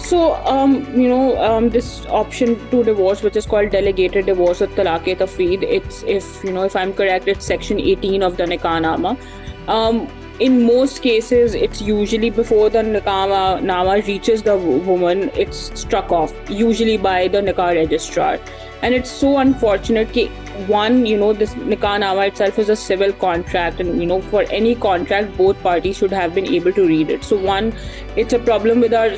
This option to divorce, which is called delegated divorce or talaq-e-tafweed, if I'm correct, it's section 18 of the Nikkahnama. In most cases, it's usually before the Nikkahnama reaches the woman, it's struck off, usually by the Nikah registrar. And it's so unfortunate that this Nikkahnama itself is a civil contract, and for any contract, both parties should have been able to read it. So it's a problem with our,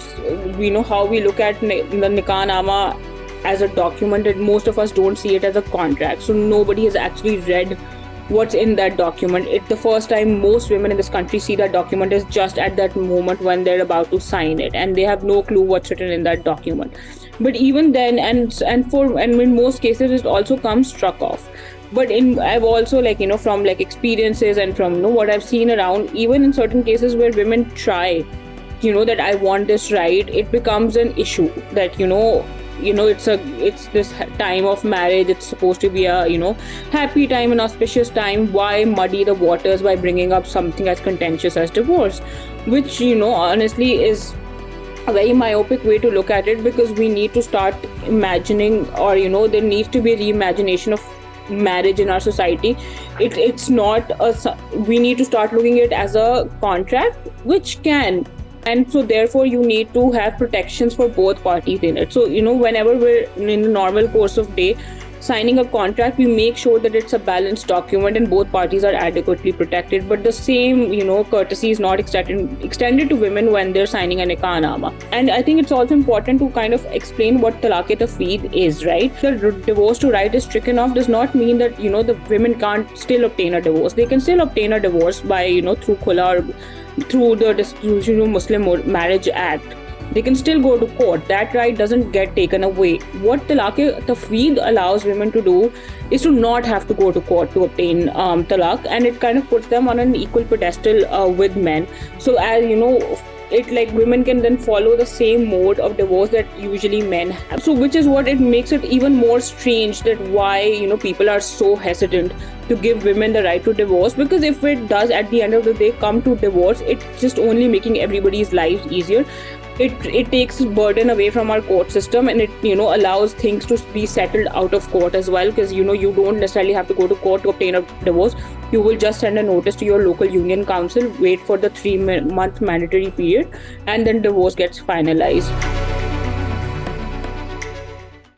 how we look at the Nikkahnama as a document, and most of us don't see it as a contract. So nobody has actually read what's in that document. The first time most women in this country see that document is just at that moment when they're about to sign it, and they have no clue what's written in that document. But even then, and in most cases, it also comes struck off. But I've also from experiences and from what I've seen around, even in certain cases where women try, that I want this right, it becomes an issue that it's this time of marriage. It's supposed to be a happy time, an auspicious time. Why muddy the waters by bringing up something as contentious as divorce, which honestly is a very myopic way to look at it, because we need to start imagining, or there needs to be a reimagination of marriage in our society. It's not we need to start looking at it as a contract, which can, and so therefore you need to have protections for both parties in it. So whenever we're in the normal course of day signing a contract, we make sure that it's a balanced document and both parties are adequately protected. But the same courtesy is not extended to women when they're signing a Nikkahnama. And I think it's also important to kind of explain what talaq-e-tafweed is, right? The divorce to right is stricken off does not mean that the women can't still obtain a divorce. They can still obtain a divorce by through khula or through the Distribution Muslim Marriage Act. They can still go to court. That right doesn't get taken away. What talaq-e-tafweed allows women to do is to not have to go to court to obtain talaq, and it kind of puts them on an equal pedestal with men. So as women can then follow the same mode of divorce that usually men have. So which is what it makes it even more strange that why people are so hesitant to give women the right to divorce, because if it does at the end of the day come to divorce, it's just only making everybody's lives easier. It takes burden away from our court system, and it allows things to be settled out of court as well, because you don't necessarily have to go to court to obtain a divorce. You will just send a notice to your local union council, wait for the 3-month mandatory period, and then divorce gets finalized.